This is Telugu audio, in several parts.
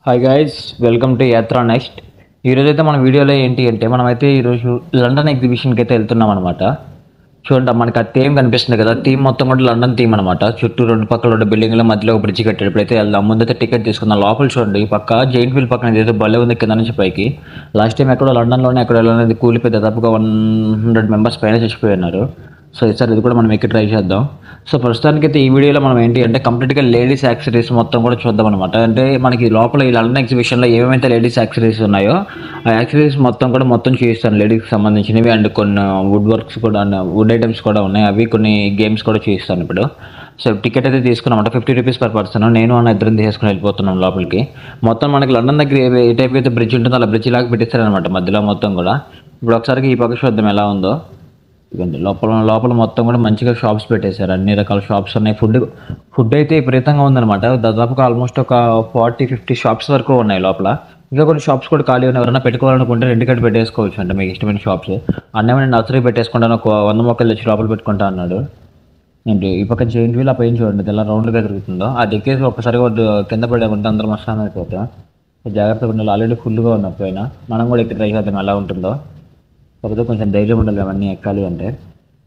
Hi guys, welcome to Yatra next. ఈరోజు అయితే మన వీడియోలో ఏంటి అంటే మనమైతే ఈరోజు లండన్ ఎగ్జిబిషన్కి అయితే వెళ్తున్నాం అనమాట. చూడండి, మనకి ఆ థీమ్ కనిపిస్తుంది కదా, థీమ్ మొత్తం కూడా లండన్ థీమ్ అనమాట. చుట్టూ రెండు పక్కల రెండు బిల్డింగ్ల మధ్యలో ఒక బ్రిడ్జ్ కట్టేటప్పుడు అయితే వెళ్దాం. ముందైతే టికెట్ తీసుకుందాం. లోపల చూడండి, ఈ పక్క జైంట్ వీల్ పక్కన ఏదైతే భలే ఉంది కింద నుంచి పైకి. లాస్ట్ టైం ఎక్కడో లండన్లోనే ఎక్కడ వెళ్ళినది కూలిపోయి దాదాపుగా 100 మెంబర్స్ పైన చచ్చిపోయినారు. సో ఈసారి ఇది కూడా మనం ఎక్కి ట్రై చేద్దాం. సో ప్రస్తుతానికైతే ఈ వీడియోలో మనం ఏంటి అంటే కంప్లీట్గా లేడీస్ యాక్సెసరీస్ మొత్తం కూడా చూద్దాం అనమాట. అంటే మనకి లోపల ఈ లండన్ ఎగ్జిబిషన్లో ఏమేమైతే లేడీస్ యాక్సెసరీస్ ఉన్నాయో ఆ యాక్సెసరీస్ మొత్తం చూపిస్తాను. లేడీస్కి సంబంధించినవి అండ్ కొన్ని వుడ్ వర్క్స్ కూడా, వుడ్ ఐటమ్స్ కూడా ఉన్నాయి. అవి కొన్ని గేమ్స్ కూడా చూపిస్తాను ఇప్పుడు. సో టికెట్ అయితే తీసుకున్నామంట, 50 రూపీస్ పర్ పర్సన్. నేను అన్న ఇద్దరిని తీసుకుని వెళ్ళిపోతున్నాం లోపలికి. మొత్తం మనకి లండన్ దగ్గర ఏ టైప్ అయితే బ్రిడ్జ్ ఉంటుందో అలా బ్రిడ్జ్ లాగా పెట్టిస్తారనమాట మధ్యలో మొత్తం కూడా. ఇప్పుడు ఒకసారికి ఈ పక్క చూద్దాం ఎలా ఉందో. ఇదండి లోపల మొత్తం కూడా మంచిగా షాప్స్ పెట్టేశారు. అన్ని రకాల షాప్స్ ఉన్నాయి. ఫుడ్ అయితే విపరీతంగా ఉందన్నమాట. దాదాపుగా ఆల్మోస్ట్ ఒక 40-50 షాప్స్ వరకు ఉన్నాయి లోపల. ఇంకా కొన్ని షాప్స్ కూడా ఖాళీ ఉన్నాయి. ఎవరైనా పెట్టుకోవాలనుకుంటే రెండుకట్టి పెట్టేసుకోవచ్చు అంటే మీకు ఇష్టమైన షాప్స్. అన్నేమో నర్సరీ పెట్టేసుకుంటాను, ఒక 100 మొక్కలు తెచ్చి లోపల పెట్టుకుంటా అన్నాడు. ఏంటి ఈ పక్క జైంట్ వీల్ ఆ పైన చూడండి ఎలా రౌండ్గా తిరుగుతుందో. అది ఎక్కేసి ఒక్కసారి కింద పడేకుంటే అందరం మస్తాన్ అయిపోతాం. జాగ్రత్తగా ఉండాలి. ఆల్రెడీ ఫుల్గా ఉన్న పైన మనం కూడా ఎక్కి ట్రై చేద్దాం ఎలా ఉంటుందో. కాకపోతే కొంచెం ధైర్యం ఉండాలి అవన్నీ ఎక్కాలి అంటే.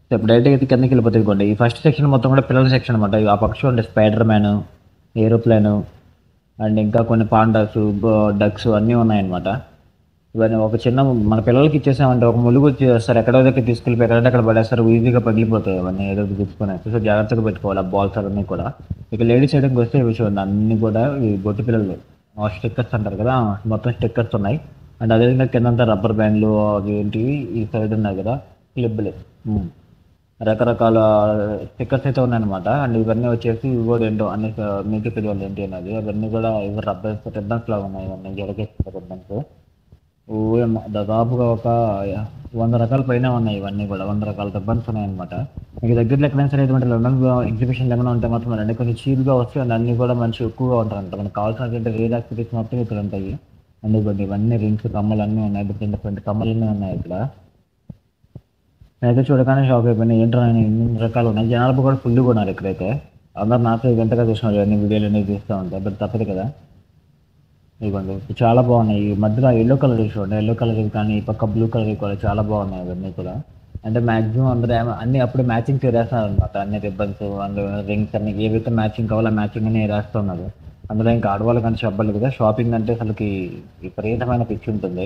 సో ఇప్పుడు డైరెక్ట్గా అయితే కిందకి వెళ్ళిపోతుంది కొండ. ఈ ఫస్ట్ సెక్షన్ మొత్తం కూడా పిల్లల సెక్షన్ అనమాట. ఆ పక్షి ఉండే స్పైడర్ మ్యాన్, ఏరోప్లేను అండ్ ఇంకా కొన్ని పాండాస్, డక్స్ అన్నీ ఉన్నాయన్నమాట. ఇవన్నీ ఒక చిన్న మన పిల్లలకి ఇచ్చేసామంటే ఒక ములుగు వచ్చేస్తారు, ఎక్కడో దగ్గర తీసుకెళ్ళిపోయి ఎక్కడంటే అక్కడ పడేస్తారు, ఈజీగా పగిలిపోతాయి అవన్నీ. ఏదో తీసుకుని సో జాగ్రత్తగా పెట్టుకోవాలి ఆ బాల్స్ అవన్నీ కూడా. ఇక లేడీస్ ఐటమ్కి వస్తే విషయం ఉంది, అన్నీ కూడా ఈ బొట్టు పిల్లలు స్టిక్కర్స్ అంటారు కదా, మొత్తం స్టిక్కర్స్ ఉన్నాయి. అండ్ అదేవిధంగా కిందంతా రబ్బర్ బ్యాండ్లు అవి ఏంటివి ఈ సైడ్ ఉన్నాయి కదా క్లిబ్బులు, రకరకాల స్టిక్కర్స్ అయితే ఉన్నాయన్నమాట. అండ్ ఇవన్నీ వచ్చేసి ఇవి కూడా ఏంటో అన్ని మీకు తెలియాలి ఏంటి అనేది. అవన్నీ కూడా ఇవి రబ్బర్ రిబ్బన్స్ లాగా ఉన్నాయి. ఇవన్నీ జడకేస్తారు రిబ్బన్స్. దాదాపుగా ఒక 100 రకాల పైన ఉన్నాయి. ఇవన్నీ కూడా 100 రకాల రిబ్బన్స్ ఉన్నాయన్నమాట. మీకు దగ్గరలో ఎక్కడైనా సరే ఇటువంటి లండన్ ఎగ్జిబిషన్లు ఏమైనా ఉంటే మాత్రం అంటే కొంచెం చీప్గా వస్తాయి. అండ్ అన్నీ కూడా మంచి ఎక్కువగా ఉంటారంట. మనకు కావాల్సినటువంటి రియల్ యాక్టివిటీస్ మొత్తం ఇక్కడ ఉంటాయి. అందుకని ఇవన్నీ రింగ్స్, కమ్మలు అన్నీ ఉన్నాయి. డిఫరెంట్ కమ్మలన్నీ ఉన్నాయి ఇక్కడ. నేనైతే చూడగానే షాక్ అయిపోయినా, ఏంటో ఎన్ని రకాలు ఉన్నాయి. జనాలు కూడా ఫుల్ ఉన్నారు ఇక్కడైతే. అందరు నాతో గంటగా చూస్తున్నారు అన్ని వీడియోలు అనేవి తీస్తూ ఉంటాయి, బట్ తప్పదు కదా. ఇవ్వండి చాలా బాగున్నాయి. ఈ మధ్యలో ఎల్లో కలర్ చూడండి, ఎల్లో కలర్ కానీ ఈ పక్క బ్లూ కలర్ కూడా చాలా బాగున్నాయి అవన్నీ కూడా. అంటే మ్యాక్సిమం అందరూ అన్నీ అప్పుడు మ్యాచింగ్ చేస్తున్నారు అనమాట. అన్ని రిబ్బన్స్ అండ్ రింగ్స్ అన్ని ఏవైతే మ్యాచింగ్ కావాలో మ్యాచింగ్ అని వేస్తున్నారు. అందులో ఇంకా ఆడవాళ్ళు కానీ చెప్పాలి కదా, షాపింగ్ అంటే అసలుకి విపరీతమైన పిచ్చి ఉంటుంది.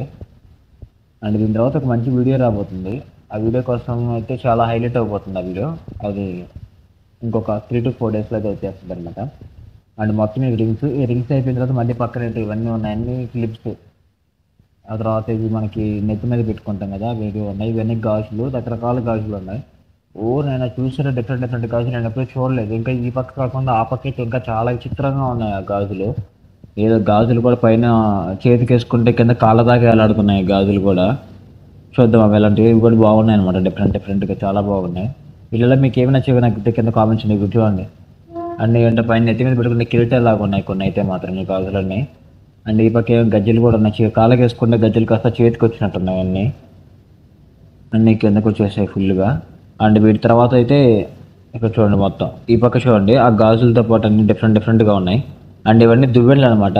అండ్ దీని తర్వాత ఒక మంచి వీడియో రాబోతుంది. ఆ వీడియో కోసం అయితే చాలా హైలైట్ అయిపోతుంది ఆ వీడియో. అది ఇంకొక 3 to 4 డేస్లో అయితే వచ్చేస్తుంది అనమాట. అండ్ మొత్తం ఈ రింగ్స్ అయిపోయిన తర్వాత మళ్ళీ పక్కన ఇవన్నీ ఉన్నాయి, అన్ని క్లిప్స్. ఆ తర్వాత ఇవి మనకి నెత్తి మీద పెట్టుకుంటాం కదా అవి ఉన్నాయి. ఇవన్నీ గాజులు, రకరకాల గాజులు ఉన్నాయి. నేను చూసిన డిఫరెంట్ గాజులు నేను ఎప్పుడూ చూడలేదు. ఇంకా ఈ పక్క కాకుండా ఆ పక్క అయితే ఇంకా చాలా విచిత్రంగా ఉన్నాయి ఆ గాజులు. ఏదో గాజులు కూడా పైన చేతికి వేసుకుంటే కింద కాళ్ళ దాకా వేలాడుతున్నాయి గాజులు కూడా. చూద్దాం అవి ఎలాంటివి. ఇవి కూడా బాగున్నాయి అనమాట, డిఫరెంట్గా చాలా బాగున్నాయి. వీళ్ళలో మీకు ఏమైనా నచ్చేవి నాకు కింద కామెంట్స్ ఉన్నాయి చూడండి. అన్నీ అంటే పైన నెత్తి మీద పెట్టుకునే కిరీటాలు లాగా ఉన్నాయి కొన్ని అయితే మాత్రం ఈ గాజులన్నీ. అండ్ ఈ పక్క గజ్జలు కూడా ఉన్నాయి, కాళ్ళకి వేసుకుంటే గజ్జలు కాస్త చేతికి వచ్చినట్టున్నాయి అన్నీ కిందకు వచ్చేసాయి ఫుల్గా. అండ్ వీటి తర్వాత అయితే ఇక్కడ చూడండి మొత్తం ఈ పక్క చూడండి, ఆ గాజులతో పాటు అన్ని డిఫరెంట్గా ఉన్నాయి. అండ్ ఇవన్నీ దువ్వెండ్లు అనమాట.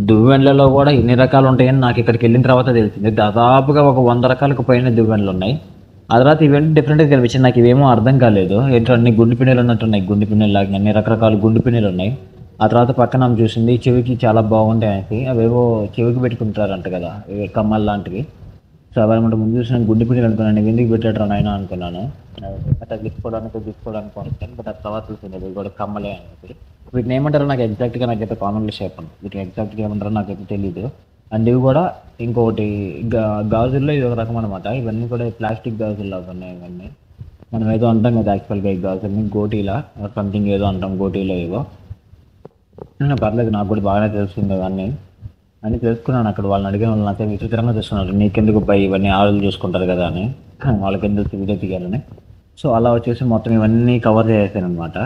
దువ్వెండ్లలో కూడా ఎన్ని రకాలు ఉంటాయని నాకు ఇక్కడికి వెళ్ళిన తర్వాత తెలిసింది. దాదాపుగా ఒక 100 రకాలకు పైన దువ్వెండ్లు ఉన్నాయి. ఆ తర్వాత ఇవన్నీ డిఫరెంట్గా కనిపించింది. నాకు ఇవేమో అర్థం కాలేదు. ఏంటో అన్ని గుండు పిన్నెలు ఉన్నట్టున్నాయి, గుండు పిన్నెలు లాగా అన్ని రకరకాల గుండు పిన్నెలు ఉన్నాయి. ఆ తర్వాత పక్కన ఆమె చూసింది చెవికి చాలా బాగుంటాయి అనేసి, అవేవో చెవికి పెట్టుకుంటారంట కదా కమ్మల్ లాంటివి. సో అవన్నమాట. ముందు చూసిన గుండు పిన్నెలు అనుకున్నాను, ఎందుకు పెట్టాడు నాయన అనుకున్నాను. తీసుకోవడానికి అనుకుంటాను, బట్ ఆ తర్వాత చూసింది అవి కూడా కమ్మలే అనేసి. వీటిని ఏమంటారో నాకు ఎగ్జాక్ట్గా నాకైతే కామెంట్లో చెప్పండి. వీటిని ఎగ్జాక్ట్గా ఏమంటారో నాకైతే తెలీదు. అండ్ ఇవి కూడా ఇంకొకటి గాజుల్లో ఇది ఒక రకం అనమాట. ఇవన్నీ కూడా ప్లాస్టిక్ గాజుల్లో ఉన్నాయి. ఇవన్నీ మనం ఏదో అంటాం కదా యాక్చువల్గా ఈ గాజుల్ని గోటీలా సంథింగ్ ఏదో అంటాం, గోటీలో ఏవో. పర్లేదు, నాకు కూడా బాగానే తెలుస్తుంది అవన్నీ అని తెలుసుకున్నాను. అక్కడ వాళ్ళని అడిగిన వాళ్ళు నాకే విచిత్రంగా తెలుసుకున్నారు, నీకెందుకు పై ఇవన్నీ ఆడలు చూసుకుంటారు కదా అని, వాళ్ళకి ఎందుకు వీడియో తీయాలని. సో అలా వచ్చేసి మొత్తం ఇవన్నీ కవర్ చేసాను అనమాట.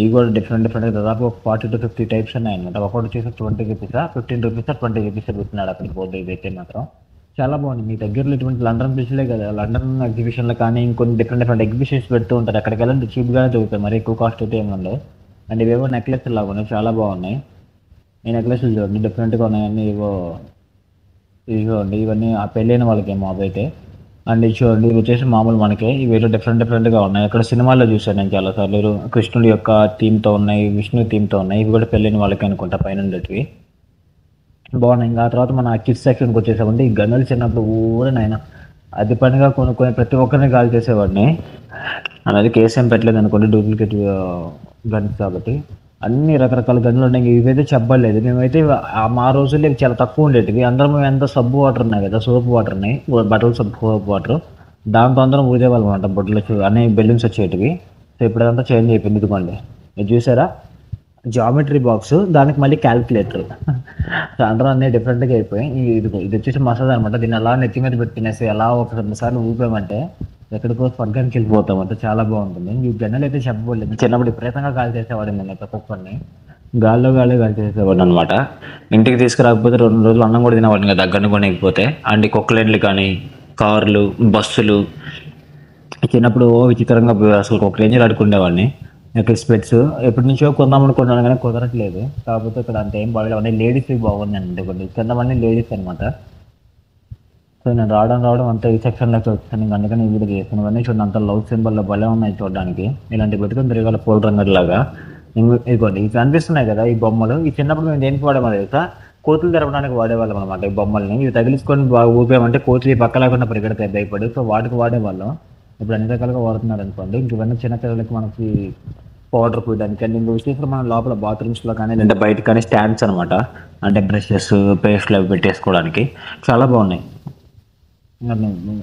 ఇవి కూడా డిఫరెంట్గా దాదాపు 40 to 50 టైప్స్ ఉన్నాయి అనమాట. ఒకటి వచ్చేసి 20 రూపీస్, 15 రూపీస్, 20 రూపీస్ పెడుతున్నాడు అక్కడికి పోతే. ఇదైతే మాత్రం చాలా బాగుంది. మీ దగ్గరలో ఇటువంటి లండన్ బ్రిడ్జ్లే కదా, లండన్ ఎగ్జిబిషన్లో కానీ ఇంకొన్ని డిఫరెంట్ ఎగ్జిబిషన్స్ పెడుతూ ఉంటారు. అక్కడికి వెళ్ళండి, చీప్గానే దొరుకుతాయి, మరి ఎక్కువ కాస్ట్ అయితే ఏమి ఉండవు. అండ్ ఇవేవో నెక్లెస్ లాగా ఉన్నాయి, చాలా బాగున్నాయి. ఈ నెక్లెస్లు చూడండి డిఫరెంట్గా ఉన్నాయండి. ఇవి చూడండి, ఇవన్నీ ఆ పెళ్ళైన వాళ్ళకేమో అవైతే. అండ్ ఇది చూడండి, ఇవి వచ్చేసి మామూలు మనకే. ఇవి ఏదో డిఫరెంట్గా ఉన్నాయి. అక్కడ సినిమాల్లో చూశాను నేను చాలాసార్లు. కృష్ణుడి యొక్క థీమ్తో ఉన్నాయి, విష్ణు థీమ్తో ఉన్నాయి. ఇవి కూడా పెళ్ళైన వాళ్ళకి అనుకుంటా పైన ఉండేటివి. బాగున్నాయి. ఇంకా ఆ తర్వాత మన కిడ్స్ సెక్షన్కి వచ్చేసామంటే ఈ గన్నులు చిన్నప్పుడు ఊరేనైనా అది పనిగా కొనుక్కొని ప్రతి ఒక్కరిని కాల్ చేసేవాడిని. అనేది కేసు ఏం పెట్టలేదు అనుకోండి, డూప్లికేట్ గన్స్ కాబట్టి. అన్ని రకరకాల గన్నులు ఉన్నాయి. ఇవైతే చెప్పలేదు. మేమైతే మా రోజుల్లో ఇవి చాలా తక్కువ ఉండేటివి. అందరం ఎంత సబ్బు వాటర్ ఉన్నాయి కదా, సోప్ వాటర్ ఉన్నాయి, బట్టలు సోప్ వాటర్, దాంతో అందరం ఊదేవాళ్ళం అనమాట. బొట్టలు అన్ని బెలూన్స్ వచ్చేటివి. సో ఇప్పుడు అదంతా చేంజ్ అయిపోయింది. ఇదిగోండి, ఇది చూసారా, జామెట్రీ బాక్స్, దానికి మళ్ళీ క్యాల్కులేటర్. అందరూ అన్నీ డిఫరెంట్గా అయిపోయి. ఇది వచ్చేసి మసాజ్ అనమాట. దీన్ని అలా నెత్తి మీద పెట్టి తినేసి అలా ఒక 2 సార్లు ఊపామంటే ఎక్కడికో స్వర్గానికి వెళ్ళిపోతాం. అంటే చాలా బాగుంటుంది. ఈ గన్నెలు అయితే చెప్పబోలేదు. చిన్నప్పుడు విపరీతంగా గాలి చేసేవాడిని నేను అయితే ఒక్కొక్కరిని. గాల్లో గాలి చేసేవాడిని అనమాట. ఇంటికి తీసుకురాకపోతే 2 రోజులు అన్నం కూడా తినేవాడిని కదా గన్ను కొనకపోతే. అండ్ కొక్లైన్లు కానీ, కార్లు, బస్సులు చిన్నప్పుడు విచిత్రంగా అసలు ఒక రేంజ్లో ఆడుకునేవాడిని. ఇక్కడ స్పెట్స్ ఎప్పటి నుంచో కొందాం అనుకున్నాను కానీ కుదరట్లేదు. కాకపోతే ఇక్కడ అంత ఏం బాగా అన్నీ లేడీస్కి బాగుంది అండి. కొన్ని కొంతమంది లేడీస్ అనమాట. సో నేను రావడం అంతా ఈ సెక్షన్లోకి వచ్చాను. ఇంక అందుకని ఈ వీడియో చేస్తున్నాను. ఇవన్నీ చూడండి, అంత లవ్ సింబల్లో భలే ఉన్నాయి చూడడానికి. ఇలాంటి పెట్టుకుని తిరగాల పూల రంగులాగా. ఇదిగోండి, ఇవి కనిపిస్తున్నాయి కదా ఈ బొమ్మలు. ఈ చిన్నప్పుడు మేము దేనికి వాడేమో తెలుసా, కోతులు తెరవడానికి వాడేవాళ్ళం అనమాట ఈ బొమ్మల్ని. ఇవి తగిలించుకొని బాగా ఊపామంటే కోతులు పక్క లేకుండా పరిగెడతాయి భయపడి. సో వాటికి వాడేవాళ్ళం. ఇప్పుడు అన్ని రకాలుగా వాడుతున్నారు అనుకోండి. ఇంక ఇవన్నీ చిన్న పిల్లలకి మనకి పౌడర్ పూయడానికి. అండ్ ఇంక విశేషంగా మనం లోపల బాత్రూమ్స్లో కానీ లేదంటే బయట కానీ స్టాండ్స్ అనమాట. అంటే బ్రషెస్, పేస్ట్లు అవి పెట్టేసుకోవడానికి చాలా బాగున్నాయి.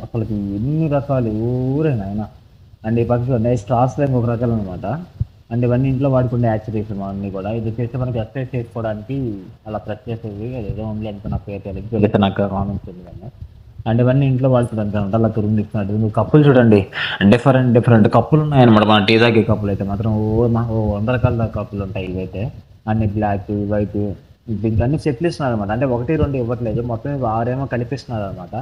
అసలుకి ఎన్ని రకాలు ఊరేనా ఆయన. అండ్ ఈ పక్కన ఉన్నాయి స్ట్రాస్ ఇంకొక రకాలు అనమాట. అండ్ ఇవన్నీ ఇంట్లో వాడుకునే యాక్సరీస్ అన్నీ కూడా. ఇది చేస్తే మనకి ఎక్సర్సైజ్ చేసుకోవడానికి అలా ప్రెస్ చేసేవి. అదేదో ఉంది ఎంత నాకు తెలియదు, నాకు కామెంట్స్ తెలియదు. అండ్ ఇవన్నీ ఇంట్లో వాడుకోవడానికి అనమాట. అలా తురుము ఇస్తున్నట్టు. నువ్వు కప్పులు చూడండి, డిఫరెంట్ కప్పులు ఉన్నాయన్నమాట. మన టీ తాగే కప్పులు అయితే మాత్రం 100 రకాల కప్పులు ఉంటాయి ఇవైతే. అన్ని బ్లాక్, వైట్, దీనికి అన్ని సెట్లు ఇస్తున్నారు అనమాట. అంటే 1, 2 ఇవ్వట్లేదు, మొత్తం 6 ఏమో కల్పిస్తున్నారు అనమాట.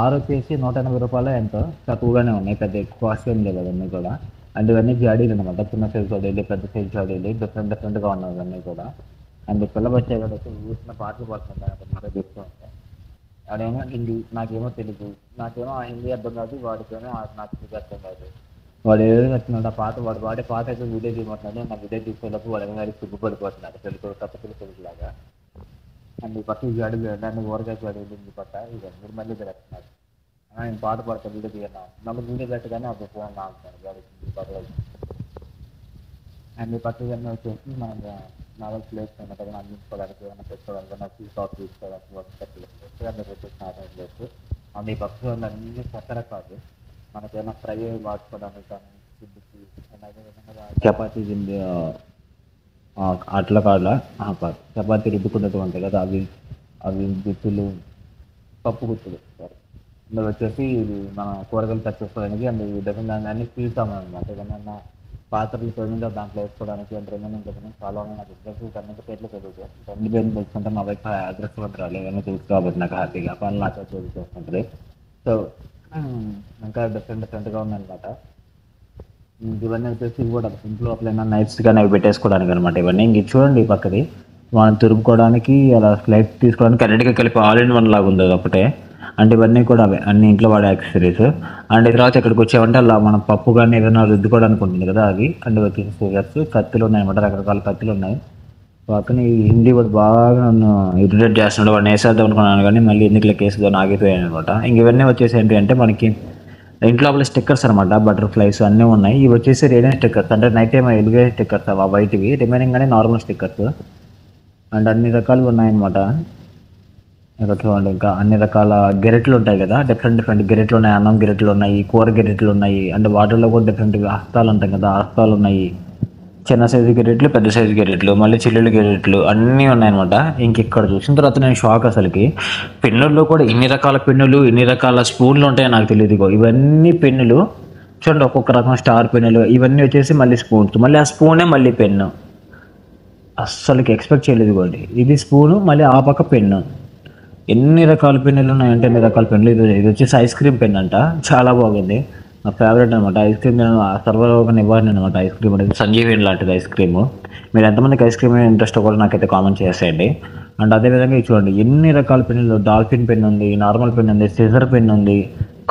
6 వచ్చేసి 180 రూపాయలు ఎంతో తక్కువగానే ఉన్నాయి. పెద్ద ఎక్కువ కాస్ట్ ఏం లేదు అవన్నీ కూడా. అండ్ ఇవన్నీ జాడీలు అనమాట. చిన్న సైజ్ జాడీలు, పెద్ద సైజ్ జాడీలు, డిఫరెంట్గా ఉన్నాయి ఇవన్నీ కూడా. అండ్ పిల్ల వచ్చే కూడా ఊసిన పాటలు పడుతుంటాయి అన్నమాట. చెప్తూ ఉంటాయి. వాడేమో హిందీ, నాకేమో తెలుగు, నాకేమో ఆ హిందీ అర్థం కాదు, వాడికేమో నాకు తెలుగు అర్థం కాదు. వాడు ఏదో చెప్తున్నాడు ఆ పాట, వాడే పాట అయితే వీడియో తీయమంటున్నాడు. నా వీడియో తీసేటప్పుడు వాడు ఏమైనా సిగ్గుపడిపోతున్నాడు తెలుగు, కొత్త తెలుగులాగా. అండ్ ఈ పక్క జాడీలు నన్ను ఊరగా జాడీలు ఈ పక్క ఇవన్నీ మళ్ళీ తిరుగుతున్నాడు. నేను పాట పాడతాను వీడియో తీయన్నా, నన్ను వీడియో పెట్టగానే అప్పుడు ఫోన్ నాకుతాను జాడీ. అండ్ ఈ పక్క ఇవన్నీ వచ్చేసి మనం నాలుగు ప్లేస్ ఏమైనా అందించుకోవడానికి, ఏమైనా పెట్టుకోవడానికి, నాకు షాప్ తీసుకోవడానికి ప్లేస్. అండ్ ఈ పక్క అన్ని చక్కెర కాదు, మనకేమైనా ఫ్రై వాడుకోవడానికి కానీ, ఫుడ్కి చపాతీ గింజ అట్లా కాదు, చపాతీ రుద్దుకున్నట్టు ఉంటాయి కదా అవి గుత్తులు, పప్పు గుత్తులు. సారీ, ఇందులో వచ్చేసి ఇది మన కూరగాయలు కట్ చేసుకోవడానికి. అండ్ విధంగా అన్నీ తీస్తామన్నమాట. ఏదైనా పాత్రలు తొమ్మిదో దాంట్లో వేసుకోవడానికి. అంటే ఏమైనా చాలా నాకు అడ్రస్ అన్ని పేర్లు చదువుతాయి. 2 పేర్లు తెలుసుకుంటే మా వైపు అడ్రస్ పత్రాలు ఏమైనా తెలుసు కాబట్టి నాకు హ్యాపీగా పనులు నాకు చదువుతుంటుంది. సో ఇంకా డిఫరెంట్గా ఉందన్నమాట. ఇవన్నీ వచ్చేసి కూడా ఇంట్లో లోపలైనా నైట్స్ కానీ అవి పెట్టేసుకోవడానికి అనమాట. ఇవన్నీ ఇంక చూడండి ఈ పక్కది మనం తిరుగుకోవడానికి, అలా ఫ్లైట్ తీసుకోవడానికి అన్నిటికీ కలిపి ఆల్ ఇన్ వన్ లాగా ఉంది ఒకటే. అంటే ఇవన్నీ కూడా అవే అన్ని ఇంట్లో వాడే యాక్సెసరీస్. అండ్ తర్వాత ఇక్కడికి వచ్చామంటే అలా మనం పప్పు కానీ ఏదైనా రుద్దుకోవడానికి ఉంటుంది కదా అది. అండ్ వచ్చేసి ఫిగర్స్, కత్తులు ఉన్నాయి అనమాట. రకరకాల కత్తులు ఉన్నాయి. పక్కన ఈ హిందీ వాడు బాగా నన్ను ఇరిటేట్ చేస్తున్నాడు. వాడిని వేసేద్దాం అనుకున్నాను కానీ మళ్ళీ ఎందుకు కేసుతో ఆగిపోయాను అనమాట. ఇంక ఇవన్నీ వచ్చేసి ఏంటి అంటే మనకి ఇంట్లో స్టిక్కర్స్ అనమాట. బటర్ఫ్లైస్ అన్నీ ఉన్నాయి. ఇవి వచ్చేసి రేడియం స్టిక్కర్స్, అంటే నైట్ టైం వెలిగే స్టిక్కర్స్ అవి వైట్వి. రిమైనింగ్ కానీ నార్మల్ స్టిక్కర్స్. అండ్ అన్ని రకాలు ఉన్నాయన్నమాట. ఇక్కడ చూడండి, ఇంకా అన్ని రకాల గెరెట్లు ఉంటాయి కదా, డిఫరెంట్ గెరెట్లు ఉన్నాయి. అన్నం గెరెట్లు ఉన్నాయి, కూర గెరెట్లు ఉన్నాయి. అండ్ వాటిల్లో కూడా డిఫరెంట్ హస్తాలు ఉంటాయి కదా, హస్తాలు ఉన్నాయి. చిన్న సైజు గెరెట్లు, పెద్ద సైజు గెరెట్లు, మళ్ళీ చిల్లులు గెరెట్లు అన్నీ ఉన్నాయన్నమాట. ఇంక ఇక్కడ చూసిన తర్వాత నేను షాక్ అసలుకి. పెన్నుల్లో కూడా ఇన్ని రకాల పెన్నులు, ఇన్ని రకాల స్పూన్లు ఉంటాయో నాకు తెలియదు. ఇవన్నీ పెన్నులు చూడండి, ఒక్కొక్క రకం స్టార్ పెన్నులు. ఇవన్నీ వచ్చేసి మళ్ళీ స్పూన్స్, మళ్ళీ ఆ స్పూనే మళ్ళీ పెన్ను. అస్సలకి ఎక్స్పెక్ట్ చేయలేదు కూడా. ఇది స్పూను, మళ్ళీ ఆ పక్క పెన్ను. ఎన్ని రకాల పెన్నులు ఉన్నాయంటే ఎన్ని రకాల పెన్నులు. ఇది వచ్చేసి ఐస్ క్రీమ్ పెన్ అంట, చాలా బాగుంది. నా ఫేవరెట్ అనమాట. ఐస్ క్రీమ్ నేను సర్వరోగ నివారణ అనమాట. ఐస్ క్రీమ్ అనేది సంజీవిని లాంటిది ఐస్ క్రీము. మీరు ఎంతమందికి ఐస్ క్రీమ్ ఇంట్రెస్ట్ కూడా నాకైతే కామెంట్ చేసేయండి. అండ్ అదేవిధంగా ఇది చూడండి ఎన్ని రకాల పెన్నులు, డాల్ఫిన్ పెన్ ఉంది, నార్మల్ పెన్ ఉంది, సిజర్ పెన్ ఉంది,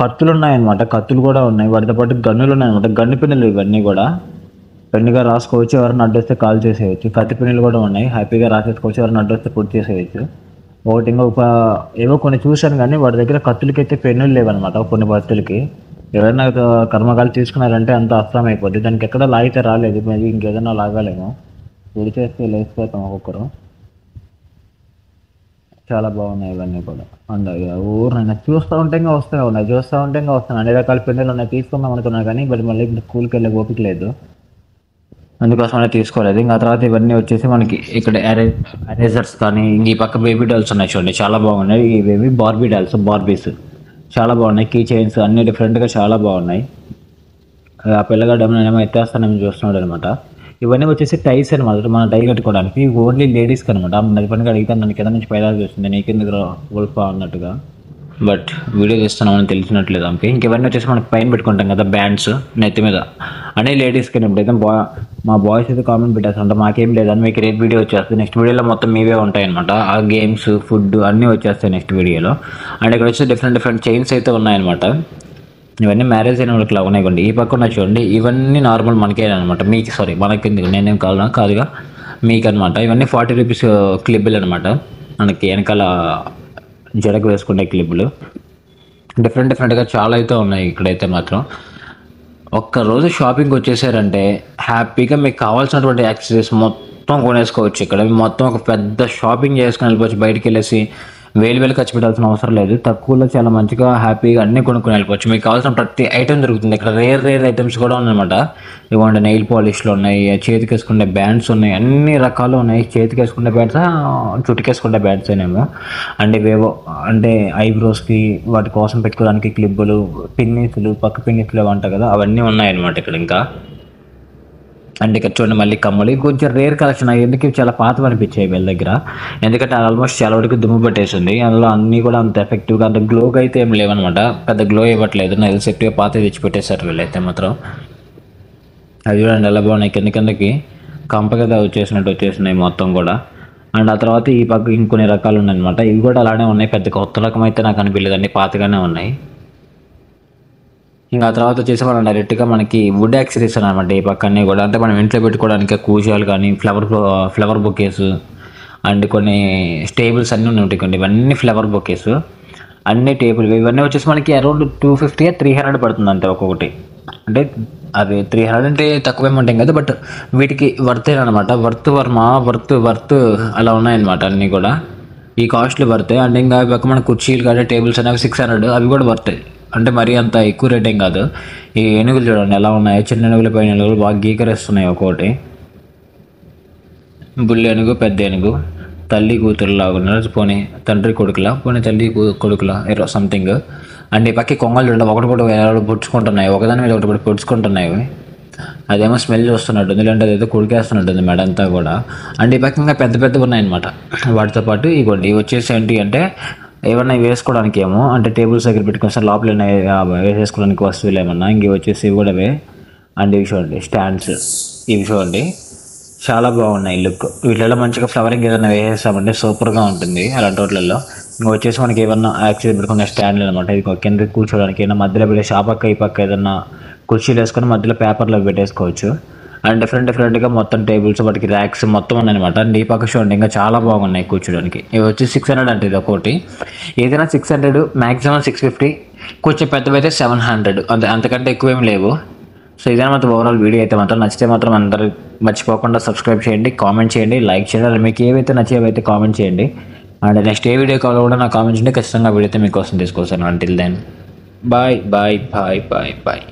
కత్తులు ఉన్నాయన్నమాట. కత్తులు కూడా ఉన్నాయి, వాటితో పాటు గన్నులు ఉన్నాయన్నమాట. గన్ను పెన్నులు ఇవన్నీ కూడా పెన్నుగా రాసుకోవచ్చు, ఎవరైనా అడ్డొస్తే కాల్ చేసేయచ్చు. కత్తి పెన్నులు కూడా ఉన్నాయి, హ్యాపీగా రాసేసుకోవచ్చు, ఎవరైనా అడ్డొస్తే పూర్తి చేసేయచ్చు. ఒకటి ఇంకా ఏవో కొన్ని చూశాను కానీ వాటి దగ్గర కత్తులకి అయితే పెన్నులు లేవన్నమాట. కొన్ని కత్తులకి ఎవరైనా కర్మకాలు తీసుకున్నారంటే అంత అస్తం అయిపోద్ది. దానికి ఎక్కడ లాగితే రాలేదు, మరి ఇంకేదైనా లాగాలేమో. విడి చేస్తే లేచిపోతాం ఒక్కొక్కరు. చాలా బాగున్నాయి ఇవన్నీ కూడా. అండ్ ఊరినైనా చూస్తూ ఉంటే ఇంకా వస్తూనే ఉన్నాయి, చూస్తూ ఉంటే ఇంకా వస్తున్నాయి. అన్ని రకాల పెన్నులు ఉన్నాయి, తీసుకుందాం అనుకున్నాను కానీ బట్ మళ్ళీ ఇప్పుడు స్కూల్కి వెళ్ళే ఓపిక లేదు, అందుకోసమనే తీసుకోలేదు. ఇంకా తర్వాత ఇవన్నీ వచ్చేసి మనకి ఇక్కడ ఎరేజర్స్ కానీ, ఈ పక్క బేబీ డాల్స్ ఉన్నాయి చూడండి, చాలా బాగున్నాయి. ఇవేవి బార్బీ డాల్స్, బార్బీస్ చాలా బాగున్నాయి. కీ చైన్స్ అన్ని డిఫరెంట్గా చాలా బాగున్నాయి. ఆ పిల్లగాడు ఏమో ఎత్తేస్తానని చూస్తున్నాడు అనమాట. ఇవన్నీ వచ్చేసి టైస్ అనమాట, మన టై కట్టుకోవడానికి ఓన్లీ లేడీస్కి అనమాట. నది పనికి అడిగితే నన్ను కింద నుంచి పైదాలు చూస్తుంది, నీకెందుకు ఉల్ఫా అన్నట్టుగా. బట్ వీడియో తీస్తున్నామని తెలిసినట్లేదు ఆమెకి. ఇంకెవన్నీ వచ్చేసి మనకి పైన పెట్టుకుంటాం కదా బ్యాండ్స్ నెత్తి మీద, అనే లేడీస్కి. ఇప్పుడైతే మా బాయ్స్ అయితే కామెంట్ పెట్టేస్తుంటాం మాకేం లేదని, మీకు రేపు వీడియో వచ్చేస్తుంది. నెక్స్ట్ వీడియోలో మొత్తం మీవే ఉంటాయి అనమాట. ఆ గేమ్స్, ఫుడ్ అన్నీ వచ్చేస్తాయి నెక్స్ట్ వీడియోలో. అండ్ ఇక్కడ వచ్చి డిఫరెంట్ చైన్స్ అయితే ఉన్నాయన్నమాట. ఇవన్నీ మ్యారేజ్ అయిన వాళ్ళకి లాగా ఉన్నాయి. ఈ పక్క ఉన్నాయి చూడండి, ఇవన్నీ నార్మల్ మనకే అనమాట. మీకు సారీ మనకి నేనేం కాదుగా మీకు అనమాట. ఇవన్నీ 40 రూపీస్ క్లిబ్బులు అనమాట. మనకి వెనకాల జడకు వేసుకునే క్లిబ్బులు డిఫరెంట్గా చాలా అయితే ఉన్నాయి. ఇక్కడైతే మాత్రం ఒక్కరోజు షాపింగ్ వచ్చేసారంటే హ్యాపీగా మీకు కావాల్సినటువంటి యాక్సెసరీస్ మొత్తం కొనేసుకోవచ్చు. ఇక్కడ మొత్తం ఒక పెద్ద షాపింగ్ చేసుకుని వెళ్ళిపోవచ్చు. బయటికి వెళ్ళేసి వేలు ఖర్చు పెట్టాల్సిన అవసరం లేదు. తక్కువలో చాలా మంచిగా హ్యాపీగా అన్నీ కొనుక్కొని వెళ్ళిపోవచ్చు. మీకు కావాల్సిన ప్రతి ఐటెం దొరుకుతుంది ఇక్కడ. రేర్ ఐటమ్స్ కూడా ఉన్నాయన్నమాట. ఇవ్వండి నెయిల్ పాలిష్లు ఉన్నాయి, చేతికి వేసుకునే బ్యాండ్స్ ఉన్నాయి, అన్ని రకాలు ఉన్నాయి. చేతికి వేసుకునే బ్యాండ్స్, చుట్టుకేసుకునే బ్యాండ్స్ అయినేమో. అండ్ ఇవేవో అంటే ఐబ్రోస్కి వాటి కోసం పెట్టుకోవడానికి క్లిబ్బులు, పిన్నీసులు, పక్క పిన్నీసులు అంటారు కదా, అవన్నీ ఉన్నాయన్నమాట ఇక్కడ. ఇంకా అండ్ ఇక్కడ చూడండి మళ్ళీ కమ్మలు, కొంచెం రేర్ కలెక్షన్. ఎందుకు చాలా పాతవి అనిపించాయి వీళ్ళ దగ్గర, ఎందుకంటే ఆల్మోస్ట్ చాలా వరకు దుమ్ము పెట్టేసింది. అందులో అన్నీ కూడా అంత ఎఫెక్టివ్గా అంత గ్లోగా అయితే ఏం లేవన్నమాట. పెద్ద గ్లో ఇవ్వట్లేదు. నాకు తెలిసి ఎక్కువ పాత తెచ్చి పెట్టేశారు వీళ్ళైతే మాత్రం. అది చూడండి ఎలా బాగున్నాయి, కిందకి కంప కదా వచ్చేసినాయి మొత్తం కూడా. అండ్ ఆ తర్వాత ఈ పక్క ఇంకొన్ని రకాలు ఉన్నాయన్నమాట. ఇవి కూడా అలానే ఉన్నాయి, పెద్ద కొత్త రకం అయితే నాకు అనిపించలేదు, అన్ని పాతగానే ఉన్నాయి. ఇంకా ఆ తర్వాత వచ్చేసి మనం డైరెక్ట్గా మనకి వుడ్ యాక్సెసరీస్ అనమాట. ఈ పక్కనే కూడా అంటే మనం ఇంట్లో పెట్టుకోవడానికి కూజాలు కానీ, ఫ్లవర్ బొకేస్ అండ్ కొన్ని టేబుల్స్ అన్నీ ఉంటాయి. ఇవన్నీ ఫ్లవర్ బొకేస్, అన్ని టేబుల్ ఇవన్నీ వచ్చేసి మనకి అరౌండ్ 250-300 పడుతుంది అంతే ఒక్కొక్కటి. అంటే అది 300 అంటే తక్కువేమంటాం కదా, బట్ వీటికి వర్తే అనమాట. వర్త్ అలా ఉన్నాయన్నమాట అన్నీ కూడా. ఈ కాస్ట్లు వర్తే. అండ్ ఇంకా పక్క మన కుర్చీలు కానీ టేబుల్స్ అనేవి 600, అవి కూడా వర్తే. అంటే మరీ అంత ఎక్కువ రేట్ ఏం కాదు. ఈ ఏనుగులు చూడండి ఎలా ఉన్నాయో, చిన్న ఏనుగులు, పైన ఏనుగులు బాగా గీకరేస్తున్నాయి. ఒక్కొక్కటి బుల్లి ఏనుగు, పెద్ద ఏనుగు, తల్లి కూతురు లాగా ఉన్నారు. పోనీ తండ్రి కొడుకులా, పోనీ తల్లి కొడుకులా ఏదో సంథింగ్. అండ్ ఈ పక్క కొంగలు చూడండి, ఒకటి పొడుచుకుంటున్నాయి, ఒకదాని మీద ఒకటి పొడుచుకుంటున్నాయి. అదేమో స్మెల్ చూస్తున్నట్టు, ఎందుకంటే అదైతే కుడికేస్తున్నట్టుంది మెడ అంతా కూడా. అండ్ ఈ పక్క ఇంకా పెద్దవి ఉన్నాయన్నమాట. వాటితో పాటు ఇవ్వండి ఇవి వచ్చేసి ఏంటి అంటే ఏమన్నా వేసుకోవడానికి ఏమో, అంటే టేబుల్స్ దగ్గర పెట్టుకొని సార్ లోపల వేసేసుకోవడానికి వస్తువులు ఏమన్నా. ఇంక వచ్చేసి ఇవి కూడా. అండ్ ఇవి చూడండి స్టాండ్స్, ఇవి చూడండి చాలా బాగున్నాయి లుక్. వీటిలో మంచిగా ఫ్లవరింగ్ ఏదైనా వేసేసామంటే సూపర్గా ఉంటుంది అలాంటి వాటిల్లో. ఇంకా వచ్చేసి మనకి ఏమన్నా యాక్చువల్లీ పెట్టుకునే స్టాండ్లు అనమాట. ఇది కింద కూర్చోడానికి, ఏదైనా మధ్యలో పెట్టేసి ఆ పక్క ఈ పక్క ఏదన్నా కుర్చీలు వేసుకొని మధ్యలో పేపర్లో పెట్టేసుకోవచ్చు. అండ్ డిఫరెంట్గా మొత్తం టేబుల్స్, వాటికి ర్యాక్స్ మొత్తం ఉన్నాయన్నమాట. అండ్ ఈ పక్క చూడండి ఇంకా చాలా బాగున్నాయి కూర్చోడానికి. ఇవి వచ్చి 600 అంటే ఇది ఒకటి. ఏదైనా 600, మ్యాక్సిమం 650, కొంచెం పెద్దవైతే 700, అంతకంటే ఎక్కువేం లేవు. సో ఇదే మాత్రం ఓవరాల్ వీడియో అయితే మాత్రం. నచ్చితే మాత్రం అందరూ మర్చిపోకుండా సబ్స్క్రైబ్ చేయండి, కామెంట్ చేయండి, లైక్ చేయండి. అలా మీకు ఏవైతే నచ్చేవైతే కామెంట్ చేయండి. అండ్ నెక్స్ట్ ఏ వీడియో కావాలో కూడా నాకు కామెంట్ చేయండి, ఖచ్చితంగా వీడియో అయితే మీకోసం తీసుకొస్తాను. Until then bye.